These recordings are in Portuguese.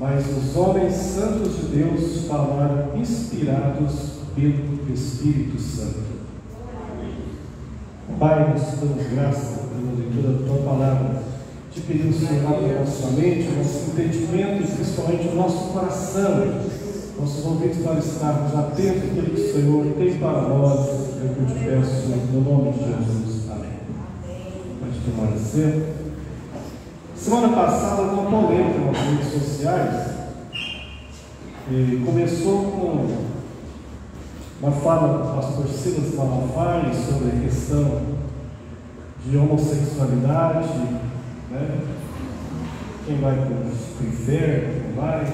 Mas os homens santos de Deus falaram inspirados pelo Espírito Santo. Pai, nos damos graça pela leitura da Tua Palavra. Te pedimos, Senhor, a nossa mente, o nosso entendimento e principalmente o nosso coração, nossos ouvidos, para estarmos atentos àquilo que o Senhor tem para nós. É o que eu te peço, no nome de Jesus. Amém. Pode permanecer. Semana passada, uma polêmica nas redes sociais. Começou com uma fala do pastor Silas Malafaia sobre a questão de homossexualidade, né? Quem vai para o inferno, quem vai.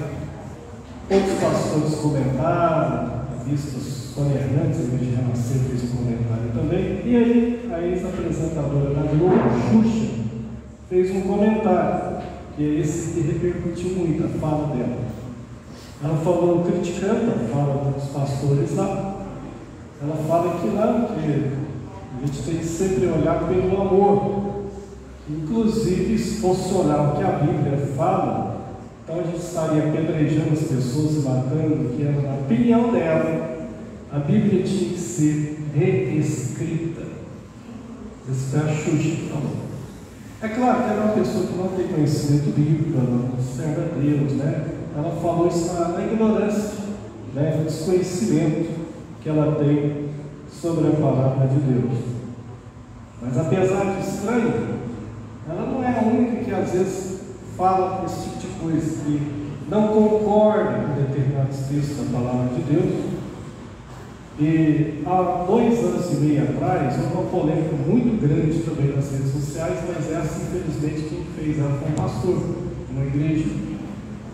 Outros pastores comentaram, a vista Sônia Hernandes, em vez de renascer, fez um comentário também. E aí, a ex-apresentadora da Globo, Xuxa, fez um comentário, que é esse que repercutiu muito a fala dela. Ela falou, criticando a fala dos pastores lá. Ela fala que não, que a gente tem que sempre olhar pelo amor. Inclusive, se fosse olhar o que a Bíblia fala, então a gente estaria apedrejando as pessoas e matando, que era, na opinião dela, a Bíblia tinha que ser reescrita. Esse foi a Xuxa que falou. É claro que ela é uma pessoa que não tem conhecimento bíblico, ela não serve a Deus, né? Ela falou isso na ignorância, né? No desconhecimento que ela tem sobre a palavra de Deus. Mas apesar de estranho, ela não é a única que às vezes fala esse tipo de coisa, que não concorda com determinados textos da palavra de Deus. E há 2 anos e meio atrás, houve uma polêmica muito grande também nas redes sociais, mas essa, infelizmente, quem fez ela foi um pastor, uma igreja,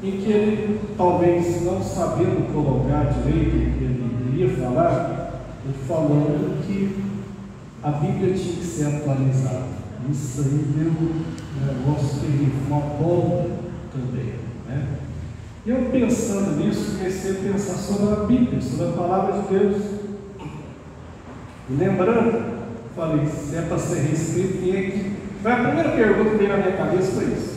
em que ele, talvez não sabendo colocar direito o que ele iria falar, ele falando que a Bíblia tinha que ser atualizada. Isso aí deu um negócio terrível, uma bomba também, né? E eu, pensando nisso, comecei a pensar sobre a Bíblia, sobre a palavra de Deus. E lembrando, falei, se é para ser reescrito, quem é que... Foi a primeira pergunta que veio na minha cabeça, foi isso.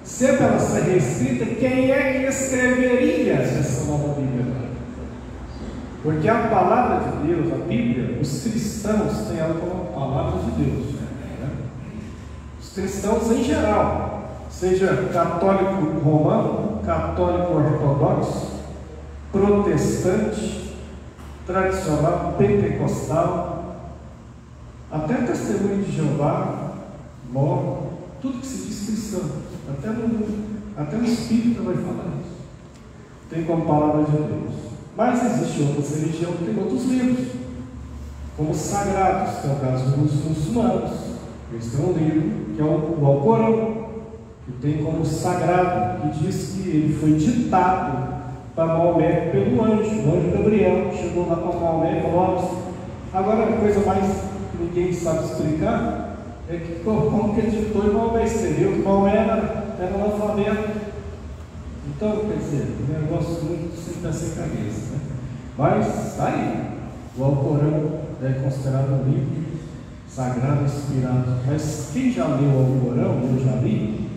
Se é para ser reescrita, quem é que escreveria essa nova Bíblia? Porque a palavra de Deus, a Bíblia, os cristãos têm ela como a palavra de Deus, né? Os cristãos em geral, seja católico romano, católico ortodoxo, protestante, tradicional, pentecostal, até testemunho de Jeová, mormon, tudo que se diz cristão, até no Espírito vai falar isso, tem como palavra de Deus. Mas existe outras religiões que têm outros livros, como sagrados, que é o caso dos muçulmanos. Eles têm um livro que é o Alcorão, que tem como sagrado, que diz que ele foi ditado para Maomé pelo anjo. O anjo Gabriel chegou lá para Maomé e falou: agora a coisa mais que ninguém sabe explicar é que como que ele ditou e Maomé escreveu, que Maomé era analfabeto. Então, quer dizer, um negócio muito sem pé sem cabeça, né? Mas está aí. O Alcorão é considerado um livro sagrado, inspirado. Mas quem já leu o Alcorão, eu já li,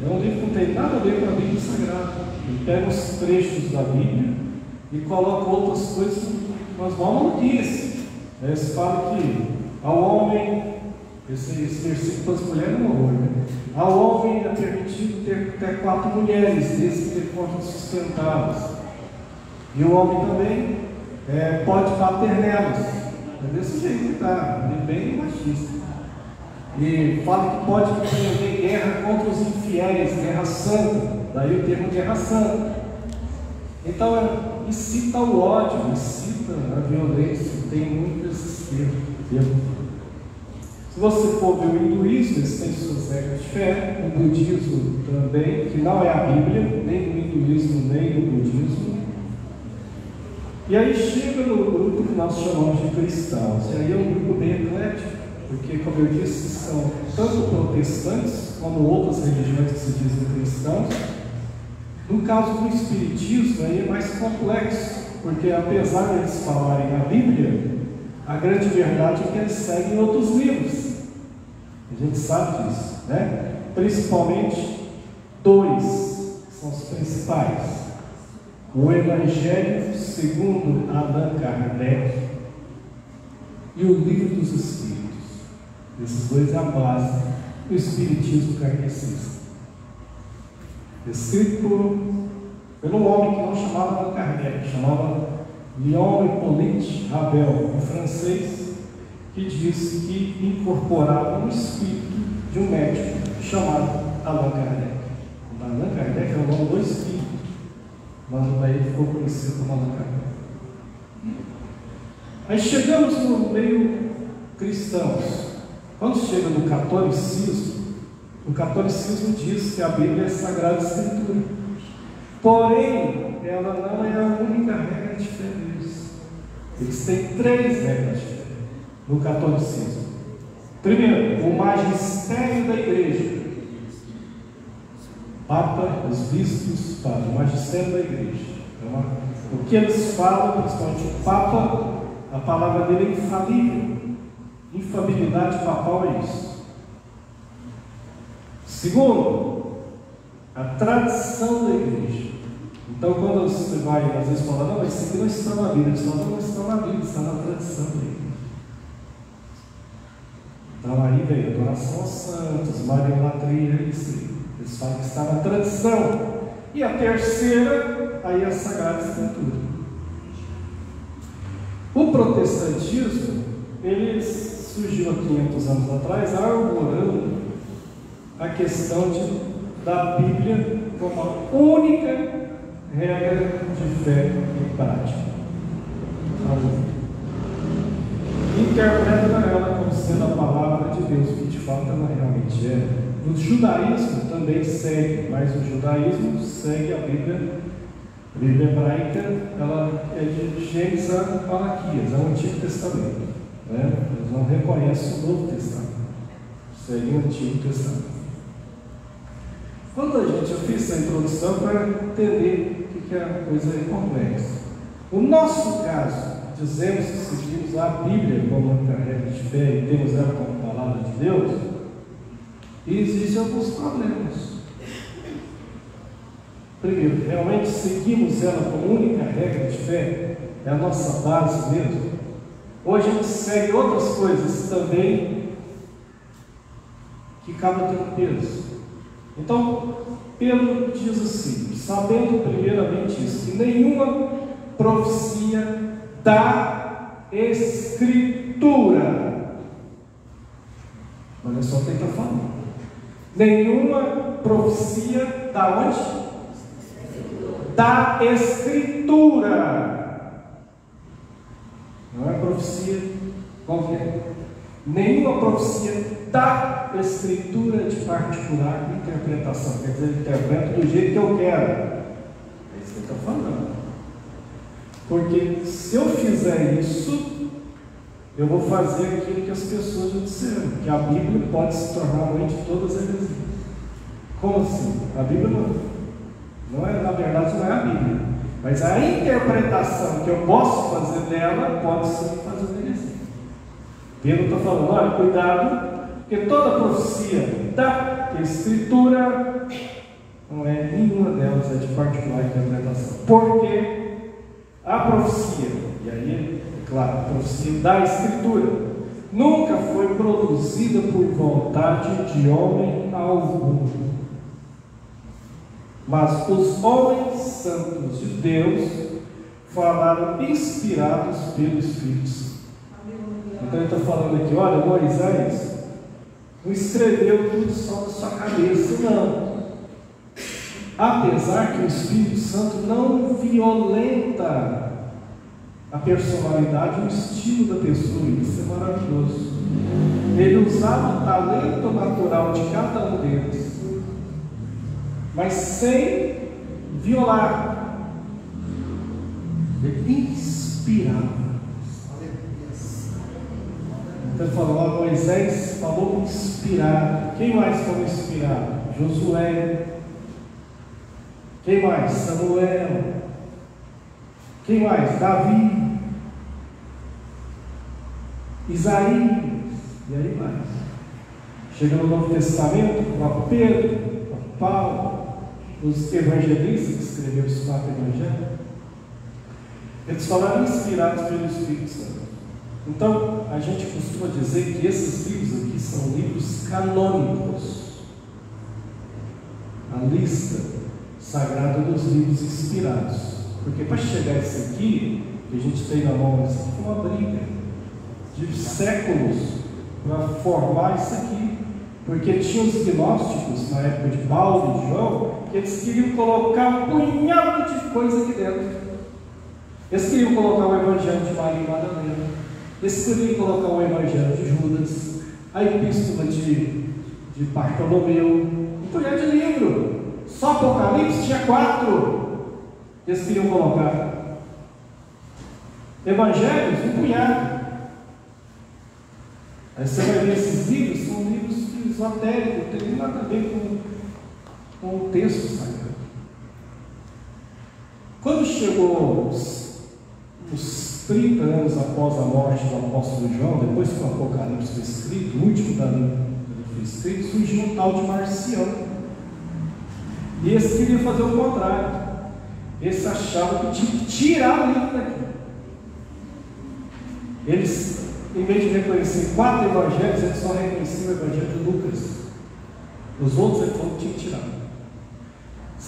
é um livro que não tem nada a ver com a Bíblia Sagrada. Ele pega os trechos da Bíblia e coloca outras coisas, mas uma maluquice. Eles falam que ao homem, esse versículo para as mulheres é um horror, né? Ao homem é permitido ter 4 mulheres, desde que ele possa sustentá-las. E o homem também pode bater nelas. É desse jeito que está, é bem machista. E fala que pode empreender guerra contra os infiéis, guerra santa, daí o termo guerra santa. Então, incita o ódio, incita a violência, tem muito esses termos. Se você for ver o hinduísmo, eles têm suas regras de fé, o budismo também, que não é a Bíblia, nem no hinduísmo, nem no budismo. E aí chega no grupo que nós chamamos de cristãos, e aí é um grupo bem eclético, porque, como eu disse, são tanto protestantes como outras religiões que se dizem cristãos. No caso do Espiritismo, aí é mais complexo, porque apesar de eles falarem a Bíblia, a grande verdade é que eles seguem outros livros. A gente sabe disso, né? Principalmente 2, são os principais. O Evangelho segundo Allan Kardec e o Livro dos Espíritos. Esses dois é a base do Espiritismo kardecista. Escrito pelo homem que não chamava Allan Kardec, chamava Léon Hippolyte Ravel, um francês, que disse que incorporava um espírito de um médico chamado Allan Kardec. Allan Kardec é o nome do espírito, mas daí ficou conhecido como Allan Kardec. Aí chegamos no meio cristãos. Quando chega no catolicismo, o catolicismo diz que a Bíblia é Sagrada Escritura. Porém, ela não é a única regra de fé deles. Eles têm 3 regras de fé no catolicismo. Primeiro, o magistério da igreja. Papa, os bispos, o magistério da igreja. O que eles falam, principalmente o Papa, a palavra dele é infalível. Infabilidade papal é isso. Segundo, a tradição da igreja. Então, quando você vai, às vezes, falar, não, mas isso aqui não está na Bíblia. Eles falam, não está na Bíblia, está na tradição da igreja. Então, aí veio adoração aos santos, mariolatria, isso. Eles falam que está na tradição. E a terceira, aí é a Sagrada Escritura. O protestantismo, ele surgiu há 500 anos atrás, arborando a questão da Bíblia como a única regra de fé e prática. Interpreta ela como sendo a palavra de Deus, que de fato ela realmente é. O judaísmo também segue, mas o judaísmo segue a Bíblia. A Bíblia hebraica, ela é de Gênesis a Malaquias, é o Antigo Testamento. Né? Eles não reconhecem o Novo Testamento, segue o Antigo Testamento. Quando eu fiz essa introdução para entender que a coisa é complexa. No nosso caso, dizemos que seguimos a Bíblia como uma regra de fé e temos ela como palavra de Deus, e existem alguns problemas. Primeiro, realmente seguimos ela como única regra de fé, é a nossa base mesmo. Hoje a gente segue outras coisas também que acabam tendo peso. Então, Pedro diz assim, sabendo primeiramente isso, que nenhuma profecia da Escritura, olha só o que ele está falando, nenhuma profecia da onde? Da Escritura. Não é profecia qualquer. Nenhuma profecia da Escritura de particular interpretação. Quer dizer, eu interpreto do jeito que eu quero. É isso que eu estou falando. Porque se eu fizer isso, eu vou fazer aquilo que as pessoas já disseram, que a Bíblia pode se tornar a mãe de todas as heresias. Como assim? A Bíblia não é, na verdade, não é a Bíblia. Mas a interpretação que eu posso fazer dela pode ser fazer heresia. Pedro está falando, olha, cuidado, porque toda profecia da Escritura, não é, nenhuma delas é de particular interpretação. Porque a profecia, e aí, é claro, a profecia da Escritura, nunca foi produzida por vontade de homem algum. Mas os homens santos de Deus falaram inspirados pelo Espírito Santo. Então ele está falando aqui, olha, Moisés não escreveu tudo só na sua cabeça, não. Apesar que o Espírito Santo não violenta a personalidade e o estilo da pessoa, isso é maravilhoso. Ele usava o talento natural de cada um deles, mas sem violar. Ele inspirava. Então ele falou, Moisés falou inspirado. Quem mais falou inspirado? Josué. Quem mais? Samuel. Quem mais? Davi. Isaías. E aí vai. Chega no Novo Testamento, com Pedro, com Paulo, os evangelistas que escreveram os 4 evangelhos, eles falaram inspirados pelo Espírito Santo. Então, a gente costuma dizer que esses livros aqui são livros canônicos. A lista sagrada dos livros inspirados. Porque para chegar a esse aqui, que a gente tem na mão, isso aqui foi uma briga de séculos para formar isso aqui. Porque tinha os gnósticos, na época de Paulo e de João, que eles queriam colocar um punhado de coisa aqui dentro. Eles queriam colocar o Evangelho de Maria e Madalena, eles queriam colocar o Evangelho de Judas, a Epístola de Bartolomeu, um punhado de livro. Só Apocalipse tinha 4. Eles queriam colocar. Evangelhos, um punhado. Aí você vai ver esses livros, são livros esotéricos, não tem nada a ver com o texto sagrado. Quando chegou os 30 anos após a morte do apóstolo João, depois que o Apocalipse foi escrito, o último da Bíblia foi escrito, surgiu um tal de Marcião. E eles queriam fazer o contrário. Eles achavam que tinha que tirar o livro daqui. Eles, em vez de reconhecer 4 evangelhos, eles só reconheciam o evangelho de Lucas. Os outros ele falou que tinha que tirar.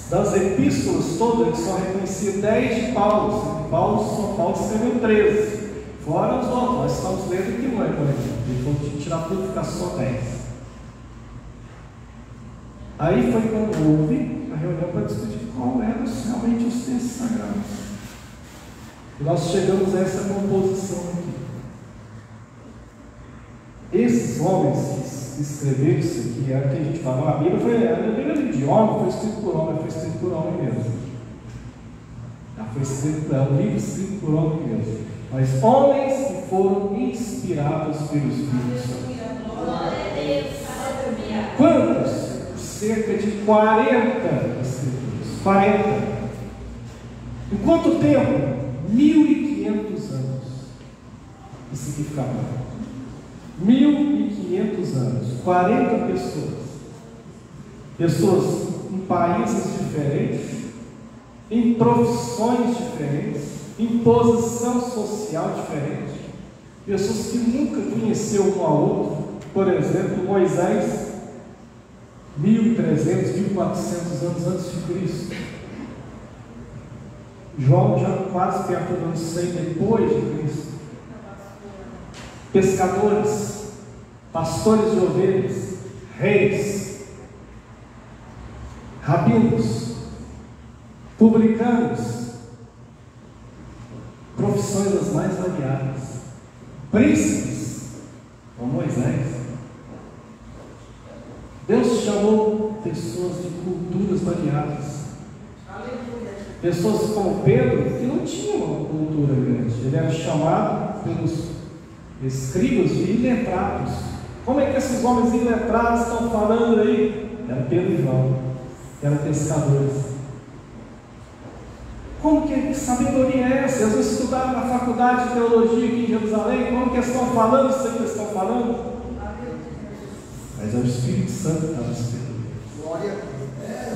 Das epístolas todas, ele só reconhecia 10 de Paulo. Paulo escreveu 13. Fora os outros, nós estamos lendo aqui no evangelho. Ele falou que tinha que tirar tudo e ficar só 10. Aí foi quando houve a reunião para discutir qual eram realmente os textos sagrados. E nós chegamos a essa composição aqui. Esses homens que escreveram isso aqui, era o que a gente fala, a Bíblia foi de homem, foi escrito por homem, foi escrito por homem mesmo. Foi escrito, é um livro escrito por homem mesmo. Mas homens que foram inspirados pelo Espírito Santo. Quantos? Cerca de 40 escritores. 40. Em quanto tempo? 1500 anos. Isso aqui fica bom. 1500 anos. 40 pessoas. Pessoas em países diferentes, em profissões diferentes, em posição social diferente. Pessoas que nunca conheceram um ao outro. Por exemplo, Moisés, 1300, 1400 anos antes de Cristo. João já quase perto do ano 100 depois de Cristo. Pescadores, pastores de ovelhas, reis, rabinos, publicanos, profissões das mais variadas, príncipes, como Moisés. Deus chamou pessoas de culturas variadas. Pessoas como Pedro, que não tinham uma cultura grande. Ele era chamado pelos escribas de iletrados. Como é que esses homens iletrados estão falando aí? Era Pedro e João, eram pescadores. Como que sabedoria é essa? Eles estudaram na faculdade de teologia aqui em Jerusalém. Como que eles estão falando isso aí que eles estão falando? Mas é o Espírito Santo que estava esperando.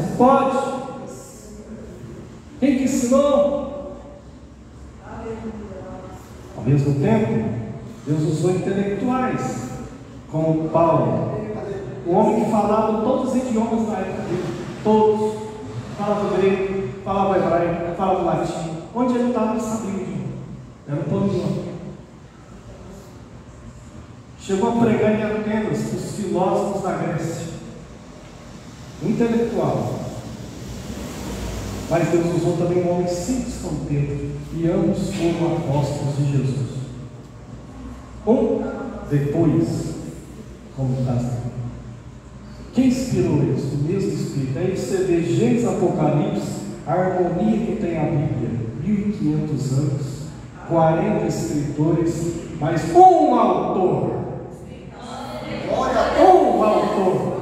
Não pode. Quem que ensinou? Ao mesmo tempo, Deus usou intelectuais, como Paulo, um homem que falava todos os idiomas da época dele, todos. Falava grego, falava hebraico, falava latim. Onde ele estava, ele sabia o idioma. Era um poliglota. Chegou a pregar em Atenas para os filósofos da Grécia. Um intelectual. Mas Deus usou também um homem simples como Pedro, e ambos foram apóstolos de Jesus. Depois, como está escrito. Quem inspirou eles? O mesmo Espírito. Aí você vê Gênesis, Apocalipse, a harmonia que tem a Bíblia. 1500 anos, 40 escritores, mas um autor. Um autor.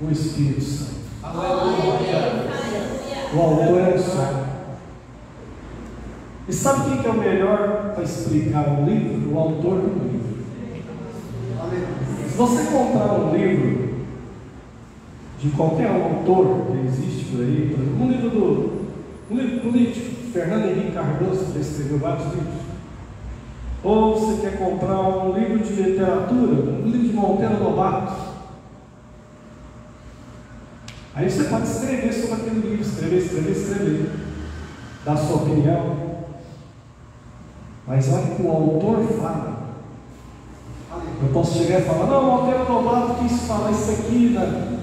O Espírito Santo. O autor é o só. E sabe quem que é o melhor para explicar um livro? O autor do livro. Se você comprar um livro de qualquer autor que existe por aí, por exemplo, um livro político, Fernando Henrique Cardoso, que escreveu vários livros. Ou você quer comprar um livro de literatura, um livro de Monteiro Lobato. Aí você pode escrever sobre aquele livro, escrever, dar sua opinião. Mas olha o que o autor fala. Eu posso chegar e falar, não, Monteiro Lobato quis falar isso aqui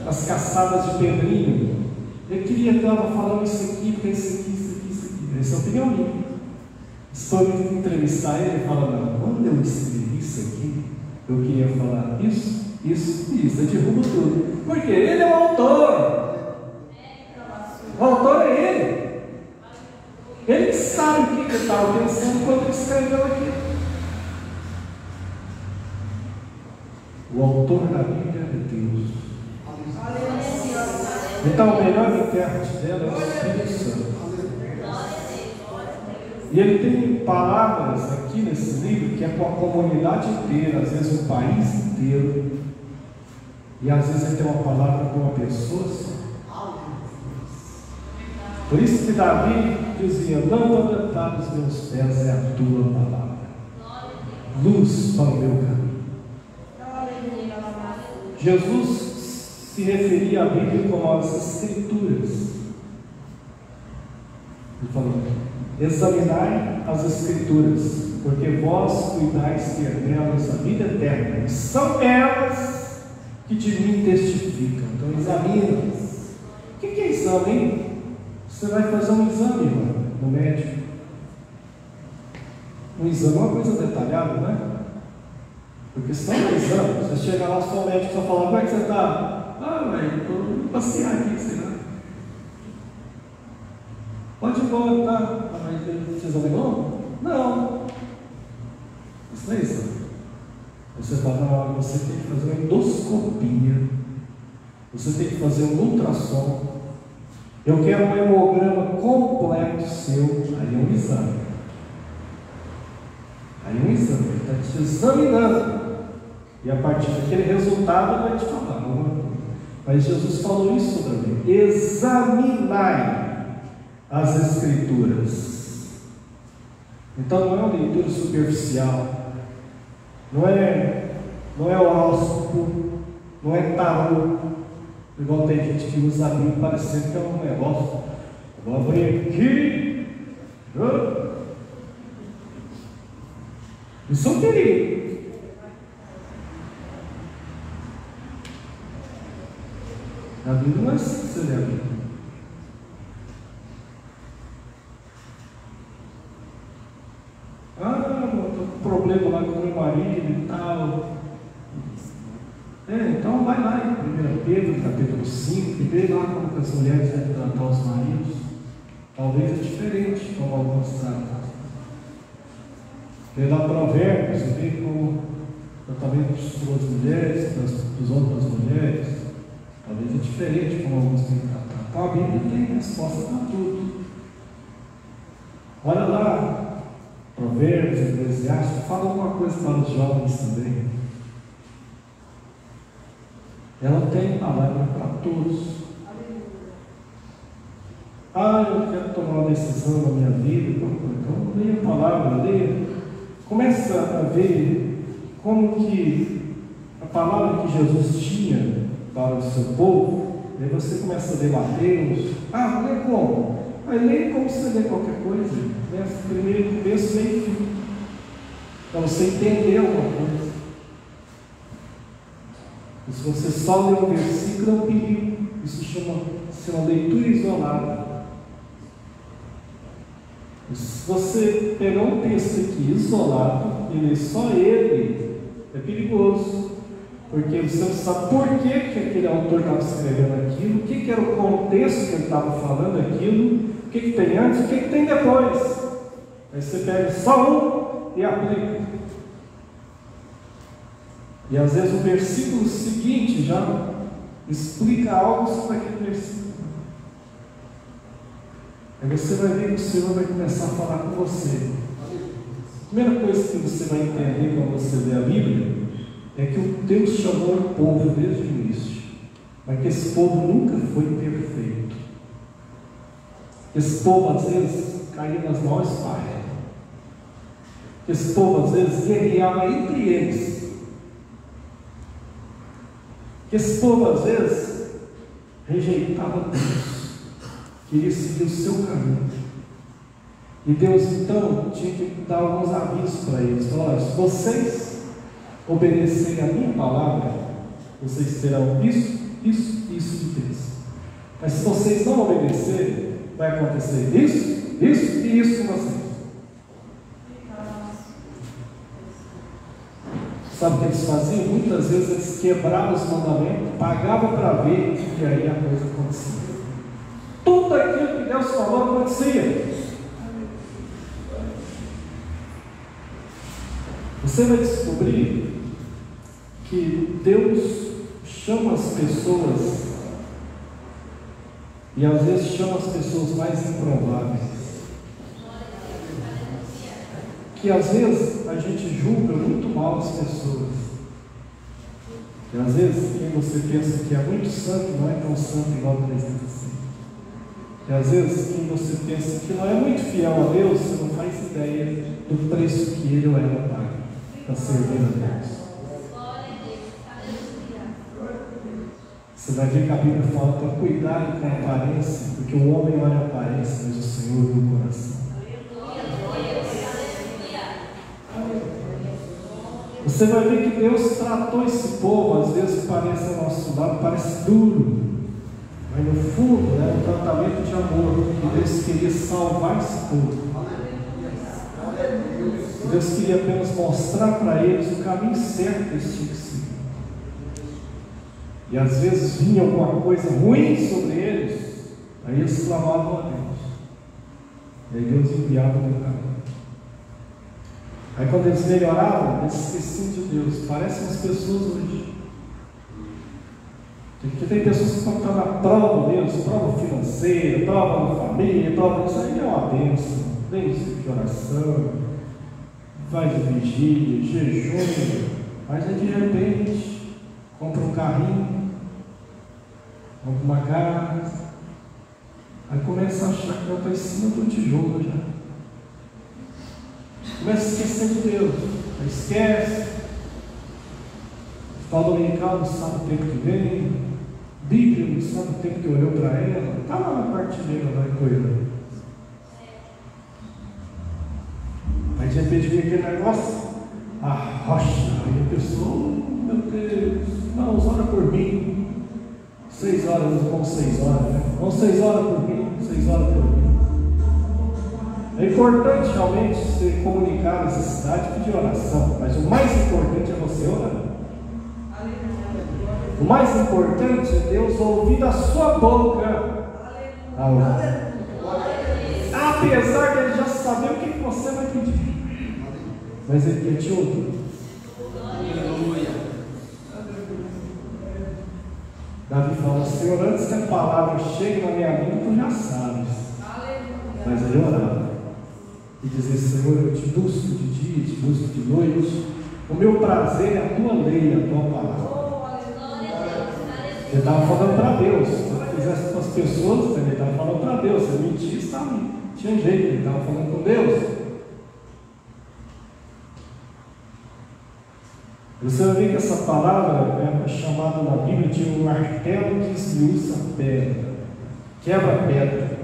nas caçadas de Pedrinho. Ele queria que estava falando isso aqui, porque isso aqui. Essa é a opinião minha. Se for me entrevistar ele, ele fala, não, quando eu escrevi isso aqui, eu queria falar isso. Eu derrubo tudo. Porque ele é o autor. O autor é ele. Ele sabe o que ele estava pensando quando ele escreveu aqui. O autor da Bíblia é Deus. Então o melhor intérprete dela é o Espírito Santo. E ele tem palavras aqui nesse livro que é com a comunidade inteira, às vezes o país inteiro. E às vezes ele tem uma palavra com uma pessoa só. Por isso que Davi dizia, lâmpada para os meus pés é a tua palavra, luz para o meu caminho. Jesus se referia à Bíblia como as Escrituras. Ele falou, examinai as Escrituras, porque vós cuidais ter nelas a vida eterna, e são elas que de mim testificam. Então examina-as. O que é exame, hein? Você vai fazer um exame, irmão, no médico. Um exame é uma coisa detalhada, não é? Porque se não é um exame, você chega lá, o médico só fala, como é que você está? Ah, velho, estou indo passear aqui, sei lá. Pode ir embora, tá? Ah, mas você examinou? Não. Isso não é exame. Você fala, não, você tem que fazer uma endoscopia. Você tem que fazer um ultrassom. Eu quero um hemograma completo seu. Aí é um exame. Ele está te examinando. E a partir daquele resultado vai te falar. Mas Jesus falou isso sobre mim. Examinai as Escrituras. Então não é uma leitura superficial. Não é horóscopo. Não é tarô. Igual tem gente que usa a Bíblia parecendo que é um negócio. Vou abrir aqui. Isso é um perigo. A Bíblia não é assim que você lê a Bíblia. Ah, estou com problema lá com o meu marido e tal. Então vai lá em 1 Pedro, capítulo 5, e vê lá como as mulheres devem tratar os maridos. Talvez é diferente como alguns tratam. Vê lá Provérbios, e vê como o tratamento das suas mulheres, das outras mulheres. Talvez é diferente como alguns têm que tratar. Então a Bíblia tem resposta para tudo. Olha lá, Provérbios, Eclesiastes, fala alguma coisa para os jovens também. Ela tem palavra para todos. Ah, eu quero tomar uma decisão na minha vida. Então leia a palavra, leia. Começa a ver como que a palavra que Jesus tinha para o seu povo. Aí você começa a ler Mateus. Ah, lê como? Aí lê como você lê qualquer coisa. Primeiro começo, meio e fim. Para você entender alguma coisa. E se você só lê um versículo, é um perigo. Isso chama-se uma leitura isolada. E se você pegar um texto aqui isolado e ler só ele, é perigoso. Porque você não sabe por que aquele autor estava escrevendo aquilo, o que era o contexto que ele estava falando aquilo, o que tem antes, o que tem depois. Aí você pega só um e aplica. E às vezes o versículo seguinte já explica algo sobre aquele versículo. Aí você vai ver que o Senhor vai começar a falar com você. A primeira coisa que você vai entender quando você lê a Bíblia é que o Deus chamou o povo desde o início. Mas que esse povo nunca foi perfeito. Esse povo, às vezes, caía nas maiores falhas. Esse povo, às vezes, guerreava entre eles. Esse povo, às vezes, rejeitava Deus, queria seguir o seu caminho. E Deus, então, tinha que dar alguns avisos para eles. Falar: se vocês obedecerem a minha palavra, vocês terão isso de Deus. Mas se vocês não obedecerem, vai acontecer isso e isso com vocês. Sabe o que eles faziam? Muitas vezes eles quebravam os mandamentos, pagavam para ver, e aí a coisa acontecia. Tudo aquilo que Deus falou acontecia. Você vai descobrir que Deus chama as pessoas, e às vezes chama as pessoas mais improváveis. Que às vezes a gente julga muito mal as pessoas. E às vezes quem você pensa que é muito santo não é tão santo igual precisa ser. E às vezes quem você pensa que não é muito fiel a Deus, você não faz ideia do preço que ele ou ela paga para servir a Deus. Você vai ver que a Bíblia fala para cuidar com a aparência, porque o homem olha a aparência, mas o Senhor vê o coração. Você vai ver que Deus tratou esse povo, às vezes parece ao nosso lado, parece duro, mas no fundo é um tratamento de amor, que Deus queria salvar esse povo. Deus queria apenas mostrar para eles o caminho certo que eles tinham que seguir. E às vezes vinha alguma coisa ruim sobre eles, aí eles clamavam a Deus, e aí Deus enviava no caminho. Aí quando eles melhoravam, eles esqueciam de Deus. Parecem as pessoas hoje. Porque tem pessoas que estão na prova Deus, prova financeira, prova na família, prova. Isso aí é uma bênção. Bênção de oração, faz vigília, jejum, mas aí de repente compra um carrinho, compra uma casa, aí começa a achar que já está em cima do tijolo já. Começa a esquecer de Deus, aí esquece, fala dominical, não sabe o tempo que vem, Bíblia, não sabe o tempo que olhou para ela, está lá na partilheira, lá em Coelho. Aí de repente vem aquele negócio, a rocha, aí a pessoa, oh, meu Deus, não, ora por mim, 6 horas, nós vamos 6 horas, né? Vamos 6 horas por mim, 6 horas por mim. É importante realmente você comunicar a necessidade e pedir oração, mas o mais importante é você orar. O mais importante é Deus ouvir da sua boca a oração. Apesar de ele já saber o que você vai pedir, mas ele quer te ouvir. Davi fala: Senhor, antes que a palavra chegue na minha língua, tu já sabes. Mas ele orava e dizia: Senhor, eu te busco de dia, te busco de noite, o meu prazer é a tua lei, a tua palavra. Ele estava falando para Deus. Se ele fizesse com as pessoas, ele estava falando para Deus. Se ele mentisse, tinha jeito, ele estava falando com Deus. Você vai ver que essa palavra é chamada na Bíblia de um martelo que esmiuça a pedra, quebra a pedra.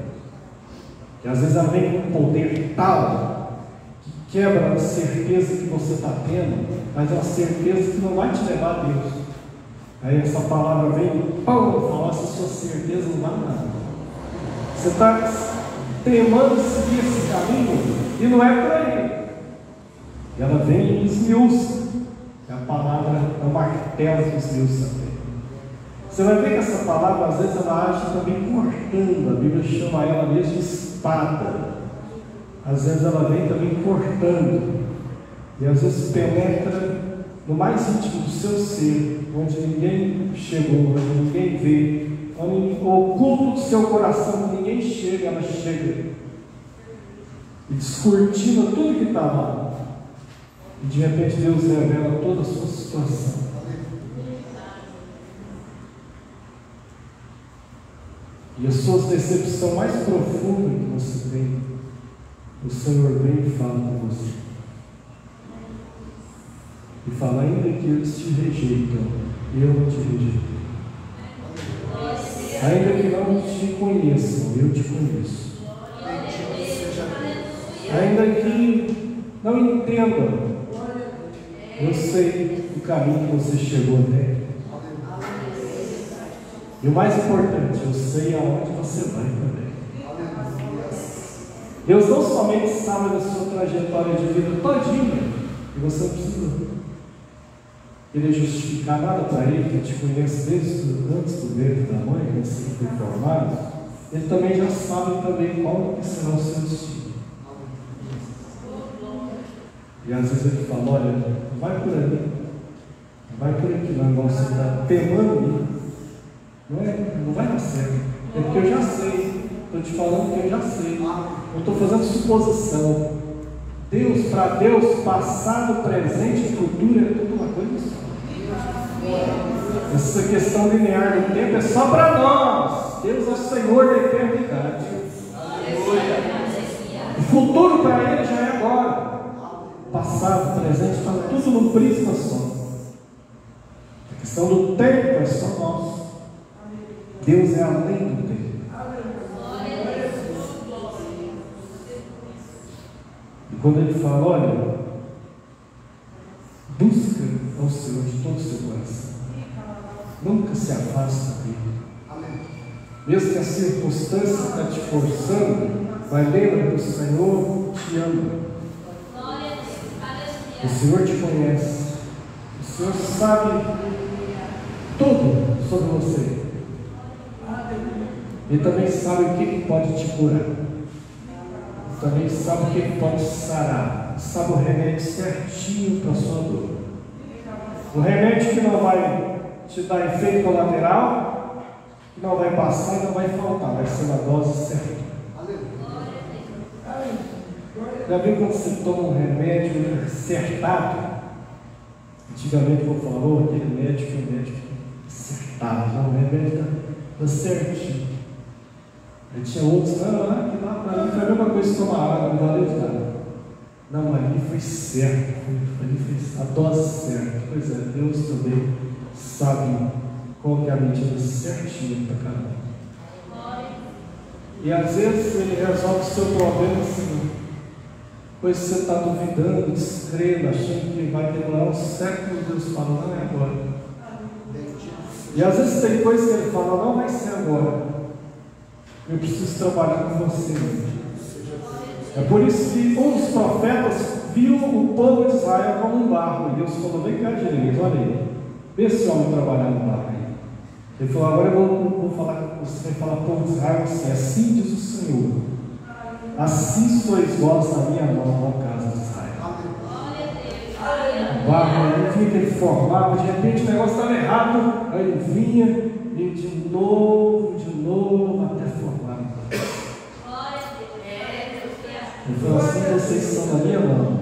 E às vezes ela vem com um poder tal que quebra a certeza que você está tendo, mas é uma certeza que não vai te levar a Deus. Aí essa palavra vem, falar essa sua certeza não vai nada. Você está temando seguir esse caminho e não é por aí. E ela vem e esmiuça. A palavra é o martelo que esmiuça a pedra. Você vai ver que essa palavra, às vezes, ela age também cortando. A Bíblia chama ela mesmo de espada. Às vezes ela vem também cortando. E às vezes penetra no mais íntimo do seu ser, onde ninguém chegou, onde ninguém vê, onde oculto do seu coração, onde ninguém chega, ela chega. E descortina tudo que está lá. E de repente Deus revela toda a sua situação. e as suas decepções mais profundas que você tem, o Senhor vem e fala com você. E fala, ainda que eles te rejeitam, eu não te rejeito. Ainda que não te conheçam, eu te conheço. Ainda que não entendam, eu sei o caminho que você chegou até aqui. E o mais importante, eu sei aonde você vai também. Deus não somente sabe da sua trajetória de vida todinha, e você não precisa querer justificar nada para Ele, que te conhece desde antes do ventre da mãe, que você foi formado. Ele também já sabe também qual que será o seu destino. E às vezes Ele fala, olha, não vai por ali, não vai por aqui não, igual você está temando ali. Não vai dar certo. É porque eu já sei. Estou te falando que eu já sei. Eu estou fazendo suposição. Deus, para Deus, passado, presente e futuro é tudo uma coisa só. Essa questão linear do tempo é só para nós. Deus é o Senhor da eternidade. O futuro para Ele já é agora. Passado, presente, está tudo no prisma só. A questão do tempo é só nosso. Deus é além do tempo. E quando Ele fala, olha, busca ao Senhor de todo o seu coração. Nunca se afasta dele. Mesmo que a circunstância está te forçando, vai lembra que o Senhor te ama. O Senhor te conhece. O Senhor sabe tudo sobre você. Ele também sabe o que pode te curar. Ele também sabe o que pode te sarar. Sabe o remédio certinho para a sua dor. O remédio que não vai te dar efeito colateral, que não vai passar e não vai faltar. Vai ser na dose certa. Já viu quando você toma um remédio acertado? Antigamente eu falava, aquele médico é um médico acertado. Não, o remédio está certinho. Aí tinha outros, que lá para mim foi a mesma coisa que tomar água, não valeu de nada. Não, ali foi certo, ali foi a dose certa. Pois é, Deus também sabe qual que é a medida certinha para cada um. E às vezes Ele resolve o seu problema assim, pois você está duvidando, descrendo, achando que vai demorar um século. Deus fala, não é agora. E às vezes tem coisa que Ele fala, não vai ser agora. Eu preciso trabalhar com você. É por isso que um dos profetas viu o povo de Israel como um barco. E Deus falou, vem cá direito, olha aí. Vê esse homem trabalhar no barco aí. Ele falou, agora eu vou falar, você vai falar, povo de Israel, assim diz o Senhor. Assim sois vós na minha mão, ó casa de Israel. O barco ali vinha que ele formava, de repente o negócio estava errado, aí ele vinha, e de novo, até formar. Ele falou assim, vocês são na minha mão.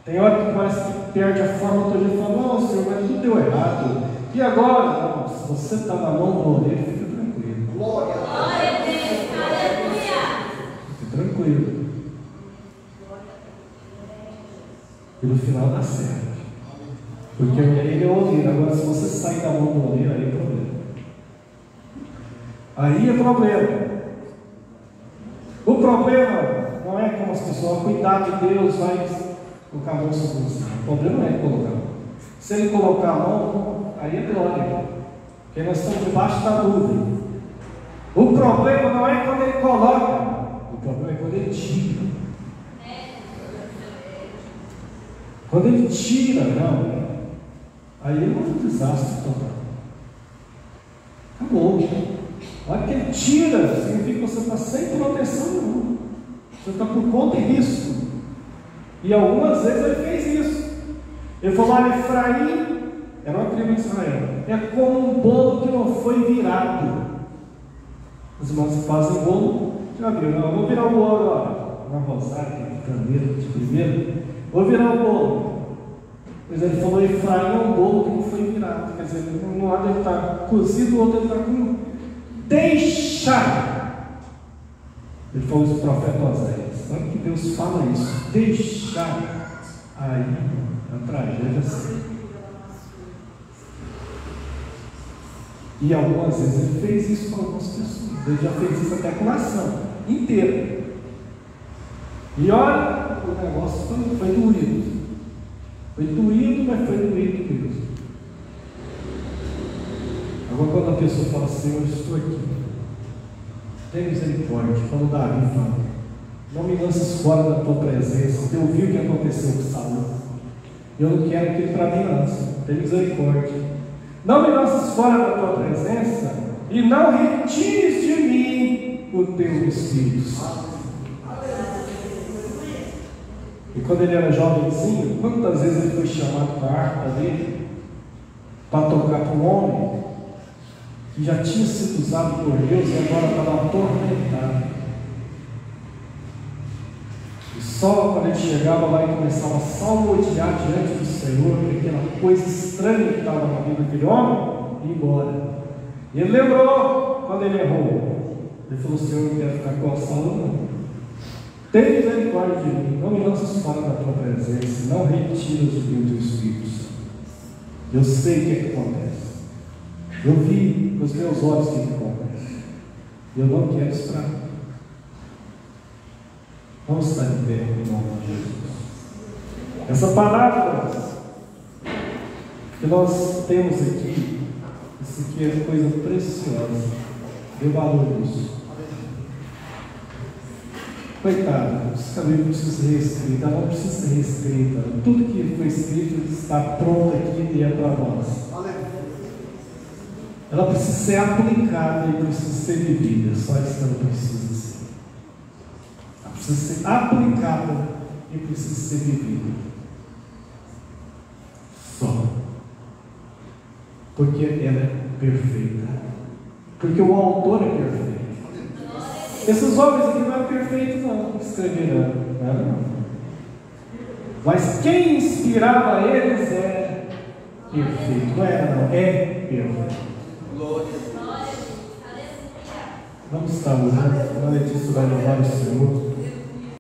Tem hora que parece que perde a forma, todo dia fala, não, Senhor, mas tudo deu errado. E agora? Não, se você está na mão do oleiro, fica tranquilo. Glória a Deus, aleluia. Fica tranquilo. E no final dá certo. Porque ele é o oleiro. Agora, se você sair da mão do oleiro, aí é problema. Aí é problema. O problema não é como as pessoas, cuidar de Deus, vai colocar a mão sobre você. O problema não é colocar a mão. Se Ele colocar a mão, aí é glória. Porque nós estamos debaixo da nuvem. O problema não é quando Ele coloca, o problema é quando Ele tira. Quando Ele tira, não, aí é um desastre total. Acabou. A hora que Ele tira, significa que você está sem proteção nenhuma. Você está por conta e risco. E algumas vezes Ele fez isso. Ele falou, olha, Efraim era uma tribo de Israel. É como um bolo que não foi virado. Os irmãos que fazem bolo, já viu, não? Eu vou virar o bolo agora. Uma rosária, candeira de primeiro. Vou virar o bolo. Pois Ele falou, Efraim é um bolo que não foi virado. Quer dizer, um lado ele está cozido, o outro ele está com deixa deixar. Ele falou isso para o profeta Oséias. Sabe que Deus fala isso? Deixar. Aí a tragédia assim. E algumas vezes ele fez isso com algumas pessoas. Ele já fez isso até com a nação inteira. E olha, o negócio foi doído. Foi doído, mas foi doído mesmo. Agora quando a pessoa fala assim, eu estou aqui, tem misericórdia, quando Davi fala, não me lances fora da tua presença, eu vi o que aconteceu com Saul, eu não quero que ele para mim lance, tem misericórdia, não me lances fora da tua presença, e não retires de mim o teu Espírito Santo. E quando ele era jovenzinho, quantas vezes ele foi chamado para a harpa dele, para tocar para um homem, que já tinha sido usado por Deus e agora estava atormentado. E só quando ele chegava lá e começava a salmodiar diante do Senhor, aquela coisa estranha que estava na vida daquele homem, ia embora. E ele lembrou quando ele errou. Ele falou: Senhor, eu não quero ficar com a Saul, não. Tem misericórdia de mim, não me lances fora da tua presença, não retiras de mim o teu Espírito Santo. Eu sei o que acontece. Eu vi com os meus olhos o que acontece. Eu não quero isso para mim. Vamos estar em pé em nome de Jesus. Essa palavra que nós temos aqui, isso aqui é coisa preciosa. Dê valor nisso. Coitado, essa Bíblia precisa ser reescrita, ela não precisa ser reescrita. Tudo que foi escrito está pronto aqui e é para nós. Ela precisa ser aplicada e precisa ser vivida. Só isso que ela precisa ser. Ela precisa ser aplicada e precisa ser vivida. Só. Porque ela é perfeita. Porque o autor é perfeito. Esses homens aqui não eram perfeitos, não, escreveram, não era não. Mas quem inspirava eles é perfeito, não era não, é perfeito. Vamos estar orando, a Letícia vai louvar o Senhor.